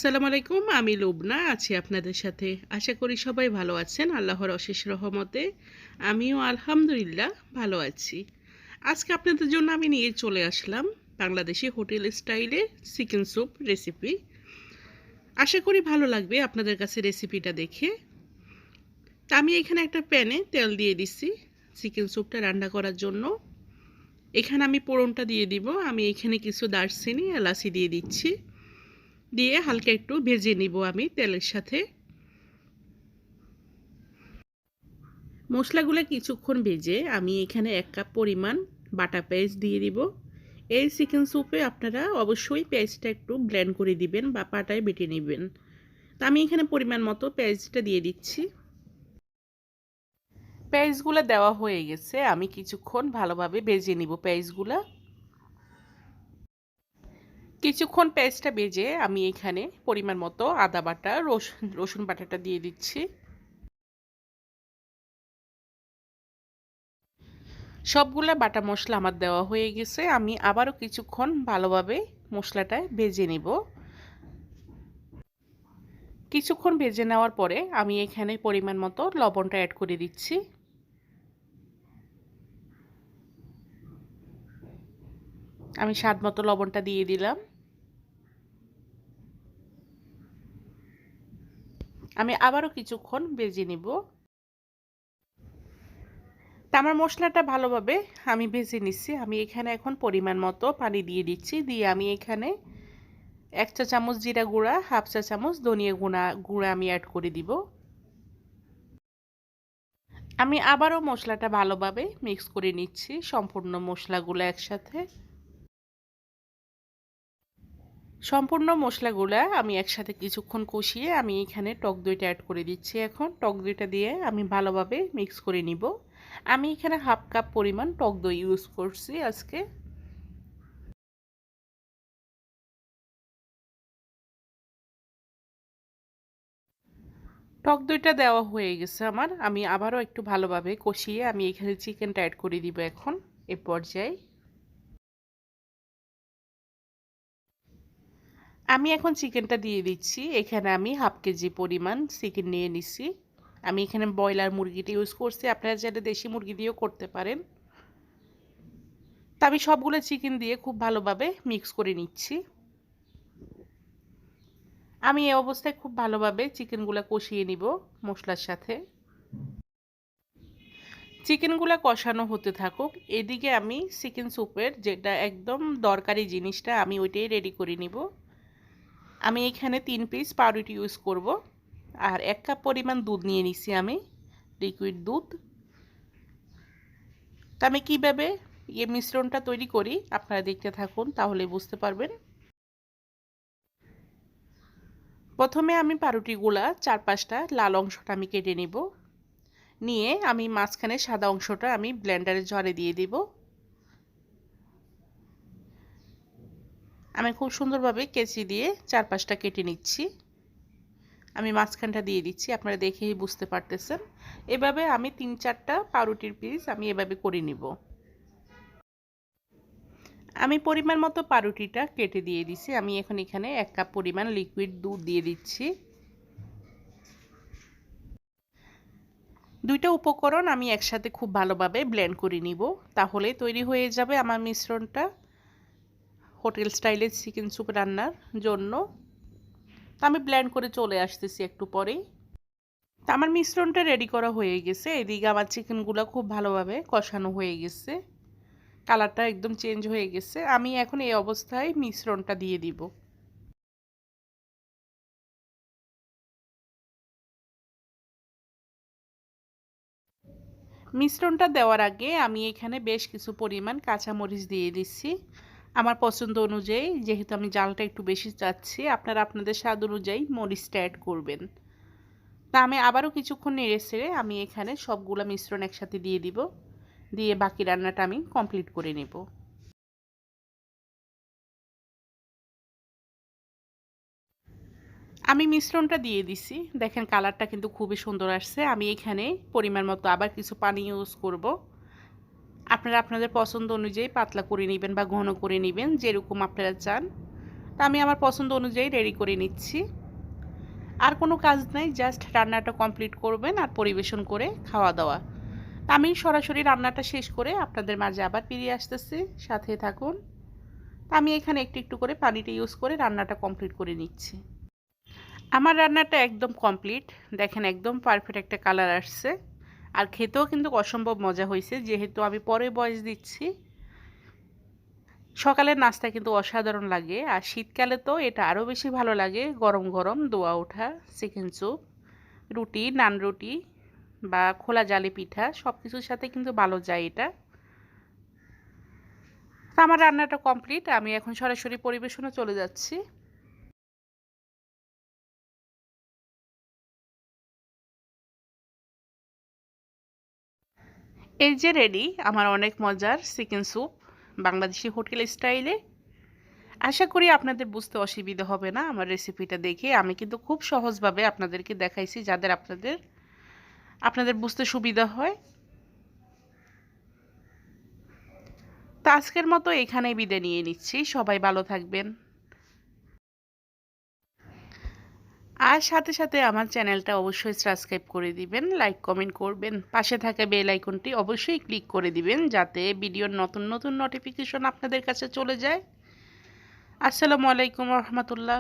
আসসালামু আলাইকুম। আমি লুবনা আছি আপনাদের সাথে। আশা করি সবাই ভালো আছেন আল্লাহর অশেষ রহমতে। আমিও আলহামদুলিল্লাহ ভালো আছি। আজকে আপনাদের জন্য আমি নিয়ে চলে আসলাম বাংলাদেশি হোটেল স্টাইলে চিকেন স্যুপ রেসিপি। আশা করি ভালো লাগবে আপনাদের কাছে রেসিপিটা দেখে। তা আমি এখানে একটা প্যানে তেল দিয়ে দিচ্ছি চিকেন স্যুপটা রান্না করার জন্য। এখানে আমি ফোড়নটা দিয়ে দিব। আমি এখানে কিছু দারচিনি এলাচি দিয়ে দিচ্ছি, দিয়ে হালকা একটু ভেজে নিব আমি তেলের সাথে। মশলাগুলো কিছুক্ষণ ভেজে আমি এখানে 1 কাপ পরিমাণ বাটা পেঁয়াজ দিয়ে দিব। এই চিকেন স্যুপে আপনারা অবশ্যই পেঁয়াজটা একটু ব্লেন্ড করে দিবেন বা পাটায় বেটে নেবেন। তো আমি এখানে পরিমাণ মতো পেঁয়াজটা দিয়ে দিচ্ছি। পেঁয়াজগুলো দেওয়া হয়ে গেছে, আমি কিছুক্ষণ ভালোভাবে ভেজে নিব পেঁয়াজগুলো। কিছুক্ষণ পেঁয়াজটা ভেজে আমি এখানে পরিমাণ মতো আদা বাটা রসুন বাটাটা দিয়ে দিচ্ছি। সবগুলা বাটা মশলা আমার দেওয়া হয়ে গেছে। আমি আবারও কিছুক্ষণ ভালোভাবে মশলাটা ভেজে নিব। কিছুক্ষণ ভেজে নেওয়ার পরে আমি এখানে পরিমাণ মতো লবণটা অ্যাড করে দিচ্ছি। আমি স্বাদ মতো লবণটা দিয়ে দিলাম। আমি আবারও কিছুক্ষণ ভেজে নিব। আমার মশলাটা ভালোভাবে আমি ভেজে নিচ্ছি। আমি এখানে এখন পরিমাণ মতো পানি দিয়ে দিচ্ছি। দিয়ে আমি এখানে 1 চা চামচ জিরা গুঁড়া, 1/2 চা চামচ ধনিয়া গুঁড়া আমি অ্যাড করে দিব। আমি আবারও মশলাটা ভালোভাবে মিক্স করে নিচ্ছি সম্পূর্ণ মশলাগুলো একসাথে। সম্পূর্ণ মশলাগুলো আমি একসাথে কিছুক্ষণ কষিয়ে আমি এখানে টক দইটা অ্যাড করে দিচ্ছি। এখন টক দইটা দিয়ে আমি ভালোভাবে মিক্স করে নিব। আমি এখানে 1/2 কাপ পরিমাণ টক দই ইউজ করছি আজকে। টক দইটা দেওয়া হয়ে গেছে আমার। আমি আবারও একটু ভালোভাবে কষিয়ে আমি এখানে চিকেনটা অ্যাড করে দিব এখন এ পর্যায়ে। আমি এখন চিকেনটা দিয়ে দিচ্ছি। এখানে আমি 1/2 কেজি পরিমাণ চিকেন নিয়ে নিছি। আমি এখানে ব্রয়লার মুরগিটা ইউজ করছি, আপনারা চাইলে দেশি মুরগি দিয়েও করতে পারেন। তা আমি সবগুলো চিকেন দিয়ে খুব ভালোভাবে মিক্স করে নিচ্ছি। আমি এই অবস্থায় খুব ভালোভাবে চিকেনগুলো কষিয়ে নিব মশলার সাথে। চিকেনগুলো কষানো হতে থাকুক, এদিকে আমি চিকেন স্যুপের যেটা একদম দরকারি জিনিসটা আমি ওইটাই রেডি করে নিব। আমি এখানে 3 পিস পাউরুটি ইউজ করব, আর 1 কাপ পরিমাণ দুধ নিয়ে নিছি আমি, লিকুইড দুধ। তা আমি কীভাবে এই মিশ্রণটা তৈরি করি আপনারা দেখতে থাকুন, তাহলে বুঝতে পারবেন। প্রথমে আমি পাউরুটিগুলা 4-5টা লাল অংশটা আমি কেটে নিব। নিয়ে আমি মাঝখানে সাদা অংশটা আমি ব্লেন্ডারে ঝরে দিয়ে দিব। আমি খুব সুন্দরভাবে কেচি দিয়ে 4-5টা কেটে নিচ্ছি। আমি মাঝখানটা দিয়ে দিচ্ছি, আপনারা দেখেই বুঝতে পারতেছেন। এভাবে আমি 3-4টা পাউরুটির পিস আমি এভাবে করে নিব। আমি পরিমাণ মতো পাউরুটিটা কেটে দিয়ে দিছি। আমি এখন এখানে 1 কাপ পরিমাণ লিকুইড দুধ দিয়ে দিচ্ছি। দুইটা উপকরণ আমি একসাথে খুব ভালোভাবে ব্লেন্ড করে নিব, তাহলে তৈরি হয়ে যাবে আমার মিশ্রণটা হোটেল স্টাইলের চিকেন স্যুপ রান্নার জন্য। আমি ব্লেন্ড করে চলে আসতেছি একটু পরেই। আমার মিশ্রণটা রেডি করা হয়ে গেছে। এদিকে আমার চিকেনগুলো খুব ভালোভাবে কষানো হয়ে গেছে, কালারটা একদম চেঞ্জ হয়ে গেছে। আমি এখন এই অবস্থায় মিশ্রণটা দিয়ে দিব। মিশ্রণটা দেওয়ার আগে আমি এখানে বেশ কিছু পরিমাণ কাঁচামরিচ দিয়ে দিচ্ছি আমার পছন্দ অনুযায়ী। যেহেতু আমি জালটা একটু বেশি চাচ্ছি, আপনারা আপনাদের স্বাদ অনুযায়ী মরিচটা অ্যাড করবেন। তা আমি আবারও কিছুক্ষণ নেড়ে ছেড়ে আমি এখানে সবগুলো মিশ্রণ একসাথে দিয়ে দিব। দিয়ে বাকি রান্নাটা আমি কমপ্লিট করে নেব। আমি মিশ্রণটা দিয়ে দিছি, দেখেন কালারটা কিন্তু খুবই সুন্দর আসছে। আমি এখানে পরিমাণ মতো আবার কিছু পানি ইউজ করব। আপনারা আপনাদের পছন্দ অনুযায়ী পাতলা করে নেবেন বা ঘন করে নেবেন, যেরকম আপনারা চান। তা আমি আমার পছন্দ অনুযায়ী রেডি করে নিচ্ছি। আর কোনো কাজ নাই, জাস্ট রান্নাটা কমপ্লিট করবেন আর পরিবেশন করে খাওয়া দাওয়া। আমি সরাসরি রান্নাটা শেষ করে আপনাদের মাঝে আবার ফিরে আসতেছি, সাথে থাকুন। আমি এখানে একটু একটু করে পানিটা ইউজ করে রান্নাটা কমপ্লিট করে নিচ্ছি। আমার রান্নাটা একদম কমপ্লিট, দেখেন একদম পারফেক্ট একটা কালার আসছে। আর খেতেও কিন্তু অসম্ভব মজা হয়েছে, যেহেতু আমি পরে বয়স দিচ্ছি। সকালের নাস্তা কিন্তু অসাধারণ লাগে, আর শীতকালে তো এটা আরও বেশি ভালো লাগে। গরম গরম দোয়া ওঠা চিকেন স্যুপ, রুটি, নান রুটি বা খোলা জালি পিঠা সব কিছুর সাথে কিন্তু ভালো যায় এটা। তো আমার রান্নাটা কমপ্লিট, আমি এখন সরাসরি পরিবেশনে চলে যাচ্ছি। এই যে রেডি আমার অনেক মজার চিকেন স্যুপ, বাংলাদেশি হোটেল স্টাইলে। আশা করি আপনাদের বুঝতে অসুবিধা হবে না আমার রেসিপিটা দেখে। আমি কিন্তু খুব সহজভাবে আপনাদেরকে দেখাইছি, যাদের আপনাদের বুঝতে সুবিধা হয়। তো আজকের মতো এখানেই বিদায় নিয়ে নিচ্ছি, সবাই ভালো থাকবেন। আর সাথে সাথে আমার চ্যানেলটা অবশ্যই সাবস্ক্রাইব করে দিবেন, লাইক কমেন্ট করবেন, পাশে থাকা বেল আইকনটি অবশ্যই ক্লিক করে দিবেন, যাতে ভিডিওর নতুন নতুন নোটিফিকেশন আপনাদের কাছে চলে যায়। আসসালামু আলাইকুম রহমতুল্লাহ।